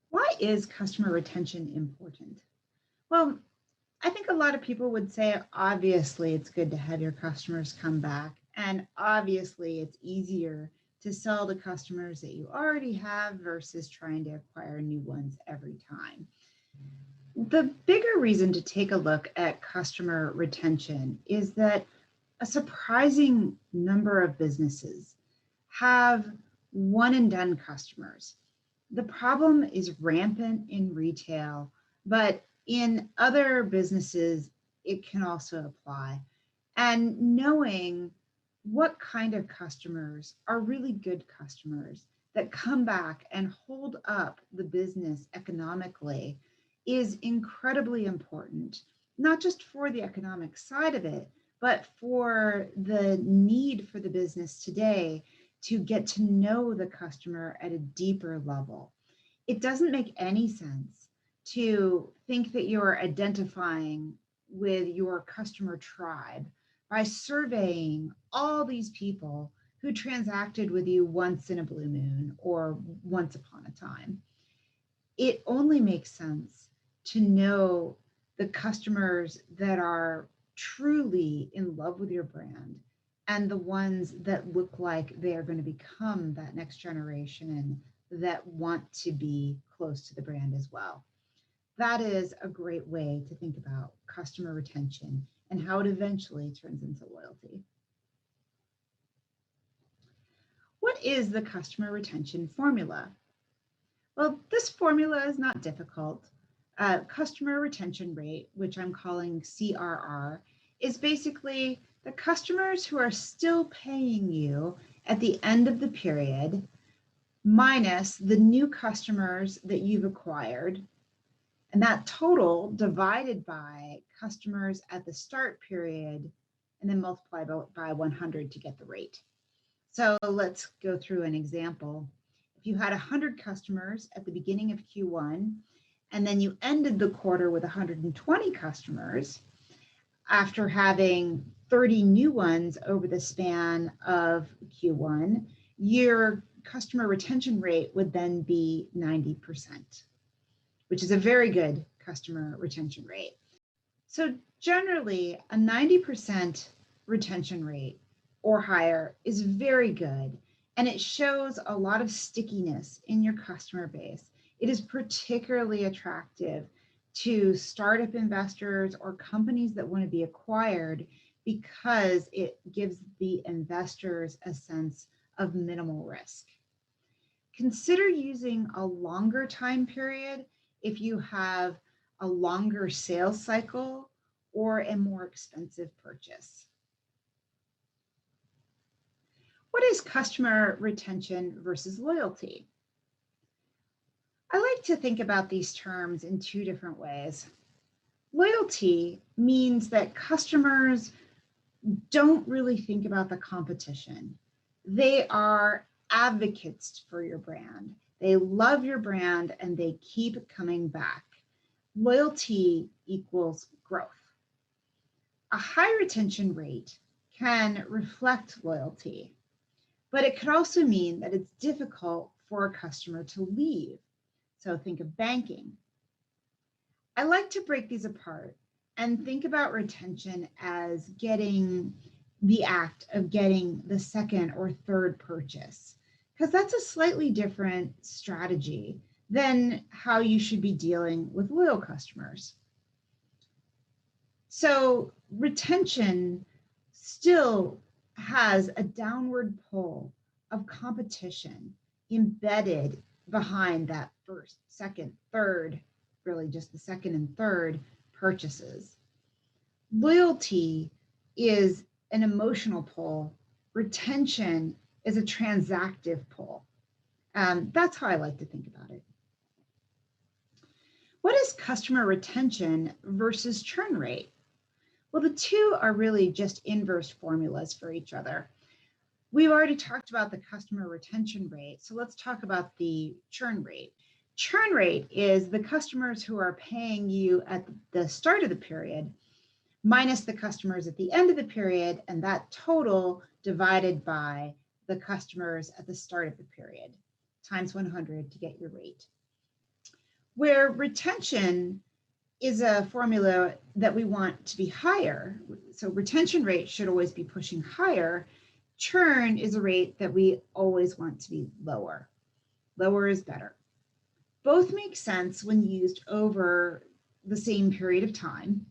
Why is customer retention important? Well, I think a lot of people would say, obviously, it's good to have your customers come back. And obviously, it's easier to sell to customers that you already have versus trying to acquire new ones every time. The bigger reason to take a look at customer retention is that a surprising number of businesses have one and done customers. The problem is rampant in retail, but in other businesses, it can also apply. And knowing what kind of customers are really good customers that come back and hold up the business economically is incredibly important, not just for the economic side of it, but for the need for the business today to get to know the customer at a deeper level. It doesn't make any sense to think that you're identifying with your customer tribe by surveying all these people who transacted with you once in a blue moon or once upon a time. It only makes sense to know the customers that are truly in love with your brand and the ones that look like they are going to become that next generation that want to be close to the brand as well. That is a great way to think about customer retention and how it eventually turns into loyalty. What is the customer retention formula? Well, this formula is not difficult. Customer retention rate, which I'm calling CRR, is basically the customers who are still paying you at the end of the period minus the new customers that you've acquired, and that total divided by customers at the start period, and then multiply by 100 to get the rate. So let's go through an example. If you had 100 customers at the beginning of Q1, and then you ended the quarter with 120 customers, after having 30 new ones over the span of Q1, your customer retention rate would then be 90%, which is a very good customer retention rate. So generally, a 90% retention rate or higher is very good, and it shows a lot of stickiness in your customer base. It is particularly attractive to startup investors or companies that want to be acquired because it gives the investors a sense of minimal risk. Consider using a longer time period if you have a longer sales cycle or a more expensive purchase. What is customer retention versus loyalty? I like to think about these terms in two different ways. Loyalty means that customers don't really think about the competition. They are advocates for your brand. They love your brand and they keep coming back. Loyalty equals growth. A high retention rate can reflect loyalty, but it could also mean that it's difficult for a customer to leave. So think of banking. I like to break these apart and think about retention as getting the act of getting the second or third purchase, because that's a slightly different strategy than how you should be dealing with loyal customers. So retention still has a downward pull of competition embedded behind that first, second, third, really just the second and third purchases. Loyalty is an emotional pull. Retention is a transactive pull. That's how I like to think about it. What is customer retention versus churn rate? Well, the two are really just inverse formulas for each other. We've already talked about the customer retention rate, so let's talk about the churn rate. Churn rate is the customers who are paying you at the start of the period minus the customers at the end of the period, and that total divided by the customers at the start of the period, times 100 to get your rate. Where retention is a formula that we want to be higher, so retention rate should always be pushing higher, churn is a rate that we always want to be lower. Lower is better. Both make sense when used over the same period of time.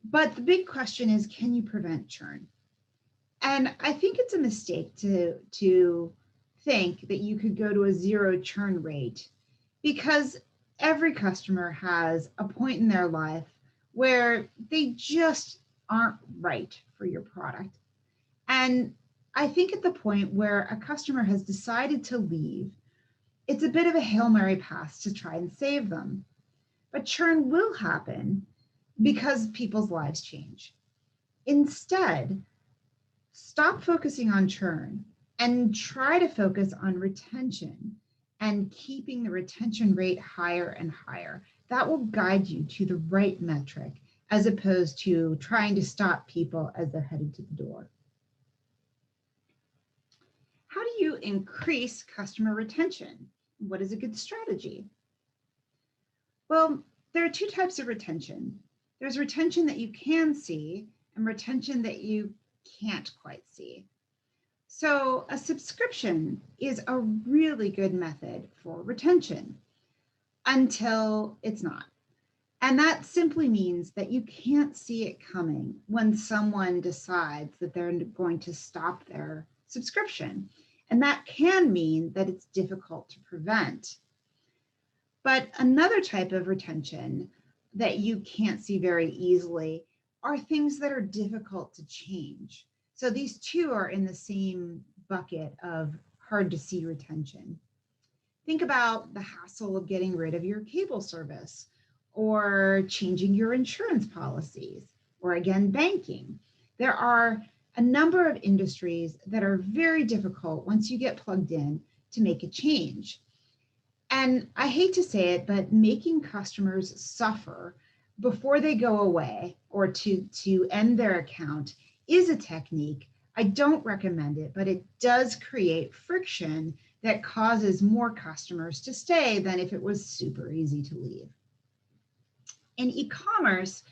But the big question is, can you prevent churn? And I think it's a mistake to think that you could go to a zero churn rate, because every customer has a point in their life where they just aren't right for your product. And I think at the point where a customer has decided to leave, it's a bit of a Hail Mary pass to try and save them. But churn will happen because people's lives change. Instead, stop focusing on churn and try to focus on retention and keeping the retention rate higher and higher. That will guide you to the right metric, as opposed to trying to stop people as they're headed to the door. How do you increase customer retention? What is a good strategy? Well, there are two types of retention. There's retention that you can see and retention that you can't quite see. So a subscription is a really good method for retention until it's not. And that simply means that you can't see it coming when someone decides that they're going to stop their subscription. And that can mean that it's difficult to prevent. But another type of retention that you can't see very easily are things that are difficult to change. So these two are in the same bucket of hard to see retention. Think about the hassle of getting rid of your cable service, or changing your insurance policies, or again, banking. There are a number of industries that are very difficult once you get plugged in to make a change. And I hate to say it, but making customers suffer before they go away or to end their account is a technique. I don't recommend it, but it does create friction that causes more customers to stay than if it was super easy to leave. In e-commerce,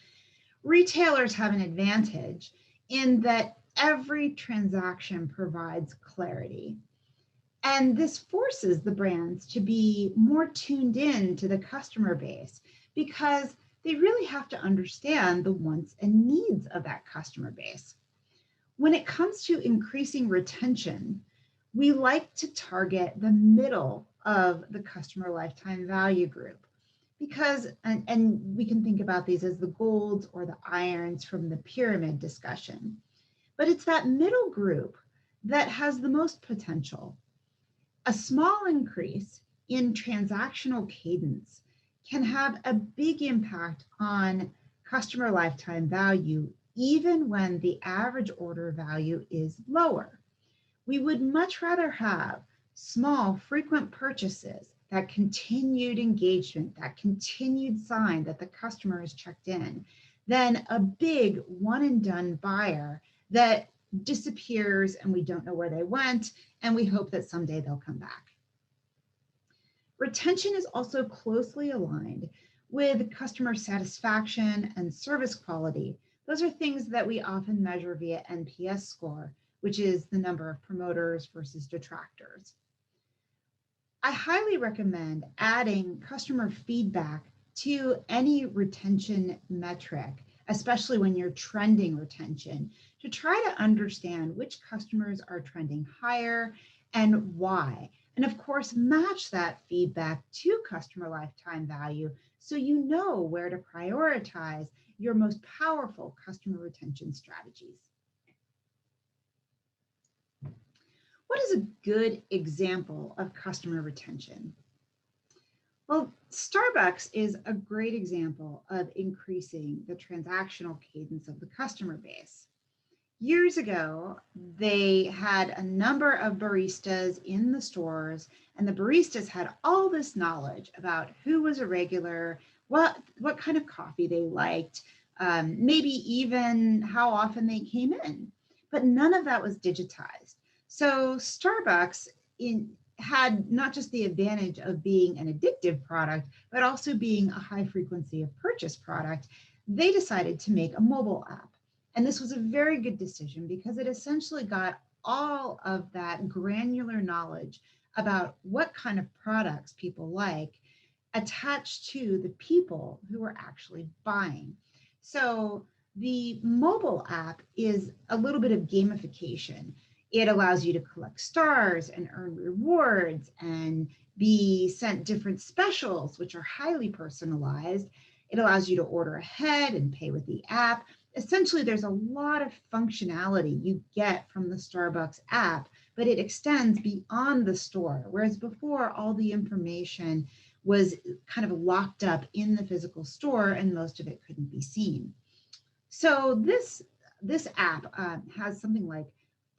retailers have an advantage in that every transaction provides clarity. And this forces the brands to be more tuned in to the customer base, because they really have to understand the wants and needs of that customer base. When it comes to increasing retention, we like to target the middle of the customer lifetime value group, because, and we can think about these as the golds or the irons from the pyramid discussion, but it's that middle group that has the most potential. A small increase in transactional cadence can have a big impact on customer lifetime value, even when the average order value is lower. We would much rather have small, frequent purchases, that continued engagement, that continued sign that the customer is checked in, than a big one and done buyer that disappears and we don't know where they went, and we hope that someday they'll come back. Retention is also closely aligned with customer satisfaction and service quality. Those are things that we often measure via NPS score, which is the number of promoters versus detractors. I highly recommend adding customer feedback to any retention metric, especially when you're trending retention, to try to understand which customers are trending higher and why. And of course, match that feedback to customer lifetime value so you know where to prioritize your most powerful customer retention strategies. What is a good example of customer retention? Well, Starbucks is a great example of increasing the transactional cadence of the customer base. Years ago, they had a number of baristas in the stores, and the baristas had all this knowledge about who was a regular, what kind of coffee they liked, maybe even how often they came in. But none of that was digitized. So Starbucks had not just the advantage of being an addictive product, but also being a high frequency of purchase product. They decided to make a mobile app. And this was a very good decision because it essentially got all of that granular knowledge about what kind of products people like attached to the people who are actually buying. So the mobile app is a little bit of gamification. It allows you to collect stars and earn rewards and be sent different specials, which are highly personalized. It allows you to order ahead and pay with the app. Essentially, there's a lot of functionality you get from the Starbucks app, but it extends beyond the store. Whereas before, all the information was kind of locked up in the physical store and most of it couldn't be seen. So this app has something like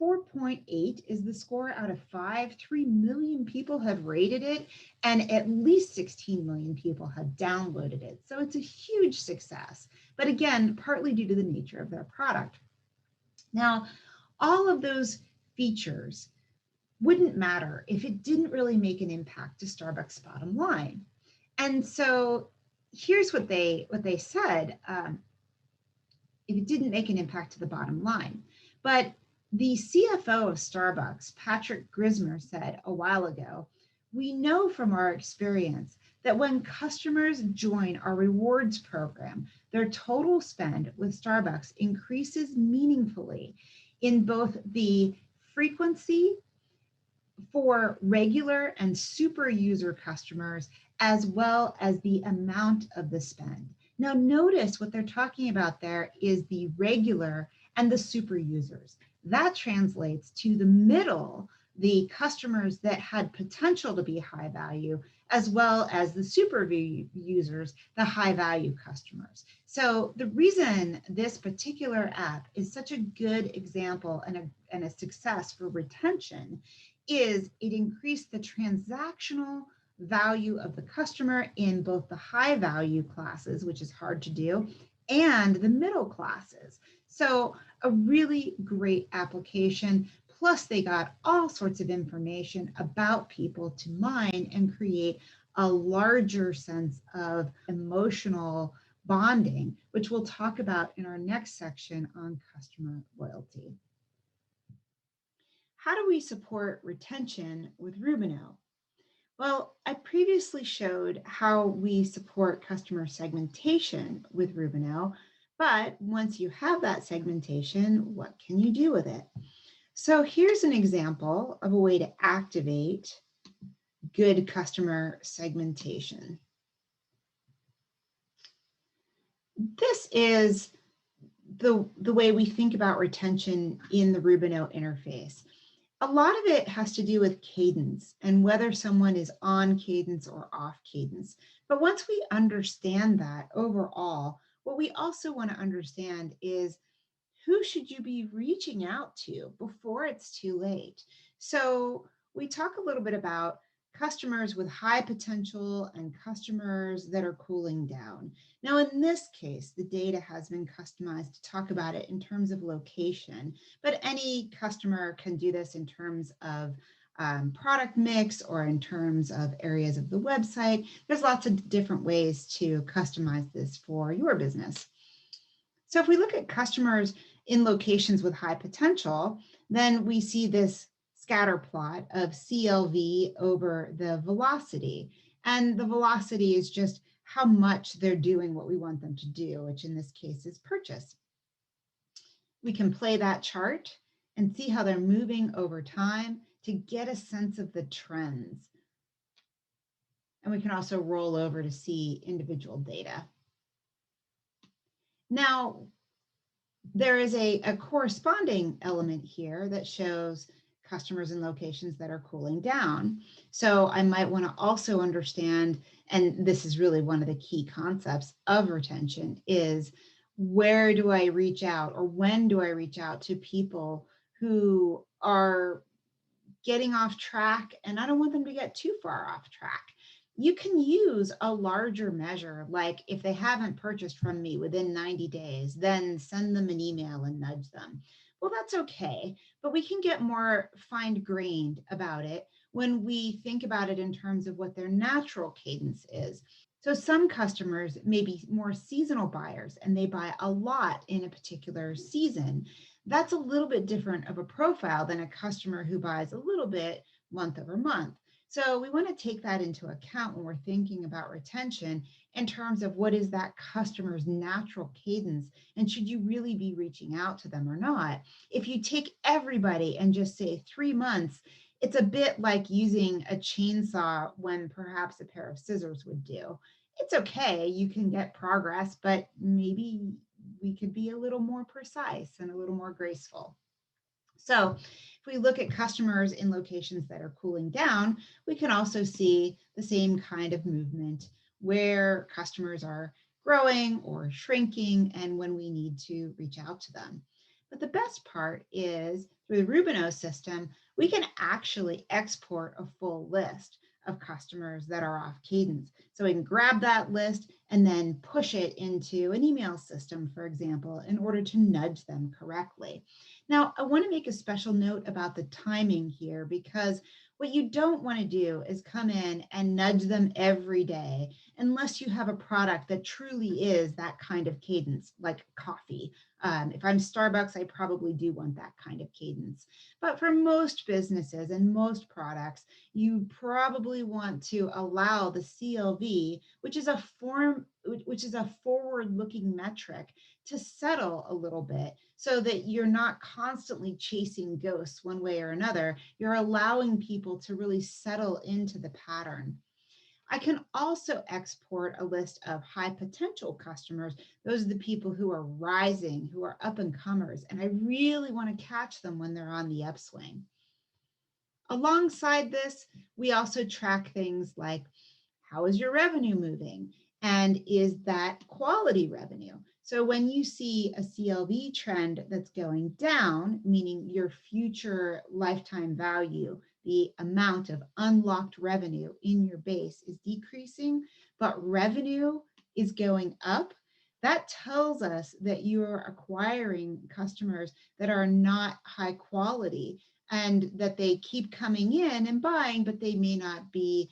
4.8 is the score out of 5. 3 million people have rated it, and at least 16 million people have downloaded it. So it's a huge success, but again, partly due to the nature of their product. Now, all of those features wouldn't matter if it didn't really make an impact to Starbucks' bottom line. And so here's what they said. If it didn't make an impact to the bottom line. But the CFO of Starbucks, Patrick Grismer, said a while ago, we know from our experience that when customers join our rewards program, their total spend with Starbucks increases meaningfully in both the frequency for regular and super user customers, as well as the amount of the spend. Now notice what they're talking about there is the regular and the super users. That translates to the middle, the customers that had potential to be high value, as well as the super users, the high value customers. So the reason this particular app is such a good example and a success for retention is it increased the transactional value of the customer in both the high value classes, which is hard to do, and the middle classes. So a really great application. Plus they got all sorts of information about people to mine and create a larger sense of emotional bonding, which we'll talk about in our next section on customer loyalty. How do we support retention with Rubino? Well, I previously showed how we support customer segmentation with Rubino, but once you have that segmentation, what can you do with it? So here's an example of a way to activate good customer segmentation. This is the way we think about retention in the Rubino interface. A lot of it has to do with cadence and whether someone is on cadence or off cadence. But once we understand that overall, what we also want to understand is who should you be reaching out to before it's too late? So we talk a little bit about customers with high potential and customers that are cooling down. Now, in this case, the data has been customized to talk about it in terms of location, but any customer can do this in terms of product mix or in terms of areas of the website. There's lots of different ways to customize this for your business. So if we look at customers in locations with high potential, then we see this scatter plot of CLV over the velocity. And the velocity is just how much they're doing what we want them to do, which in this case is purchase. We can play that chart and see how they're moving over time to get a sense of the trends. And we can also roll over to see individual data. Now, there is a corresponding element here that shows customers in locations that are cooling down. So I might want to also understand, and this is really one of the key concepts of retention, is where do I reach out or when do I reach out to people who are getting off track, and I don't want them to get too far off track. You can use a larger measure, like if they haven't purchased from me within 90 days, then send them an email and nudge them. Well, that's okay, but we can get more fine grained about it when we think about it in terms of what their natural cadence is. So some customers may be more seasonal buyers and they buy a lot in a particular season. That's a little bit different of a profile than a customer who buys a little bit month over month. So we want to take that into account when we're thinking about retention in terms of what is that customer's natural cadence and should you really be reaching out to them or not. If you take everybody and just say 3 months, it's a bit like using a chainsaw when perhaps a pair of scissors would do. It's okay, you can get progress, but maybe we could be a little more precise and a little more graceful. So if we look at customers in locations that are cooling down, we can also see the same kind of movement where customers are growing or shrinking and when we need to reach out to them. But the best part is through the Rubino system, we can actually export a full list of customers that are off cadence. So we can grab that list and then push it into an email system, for example, in order to nudge them correctly. Now, I want to make a special note about the timing here because what you don't want to do is come in and nudge them every day unless you have a product that truly is that kind of cadence, like coffee. If I'm Starbucks, I probably do want that kind of cadence. But for most businesses and most products, you probably want to allow the CLV, which is a forward-looking metric, to settle a little bit so that you're not constantly chasing ghosts one way or another. You're allowing people to really settle into the pattern. I can also export a list of high potential customers. Those are the people who are rising, who are up and comers, and I really want to catch them when they're on the upswing. Alongside this, we also track things like how is your revenue moving? And is that quality revenue? So when you see a CLV trend that's going down, meaning your future lifetime value, the amount of unlocked revenue in your base is decreasing, but revenue is going up, that tells us that you're acquiring customers that are not high quality and that they keep coming in and buying, but they may not be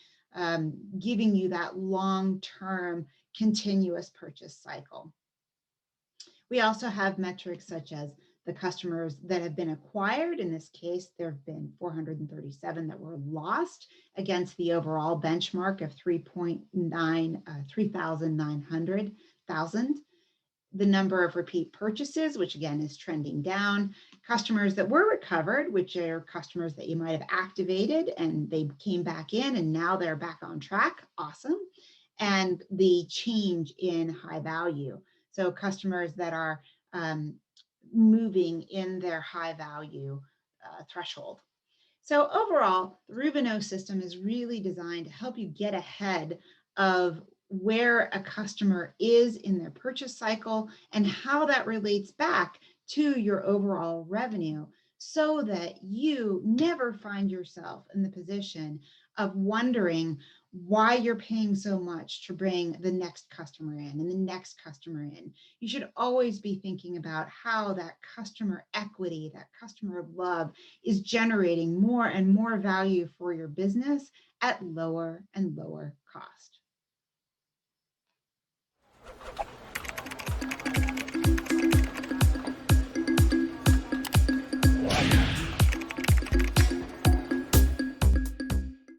giving you that long-term continuous purchase cycle. We also have metrics such as the customers that have been acquired. In this case, there have been 437 that were lost against the overall benchmark of 3,900. The number of repeat purchases, which again is trending down, customers that were recovered, which are customers that you might have activated and they came back in and now they're back on track, awesome, and the change in high value. So customers that are moving in their high value threshold. So overall, the Rubino system is really designed to help you get ahead of where a customer is in their purchase cycle and how that relates back to your overall revenue so that you never find yourself in the position of wondering why you're paying so much to bring the next customer in and the next customer in. You should always be thinking about how that customer equity, that customer love is generating more and more value for your business at lower and lower cost.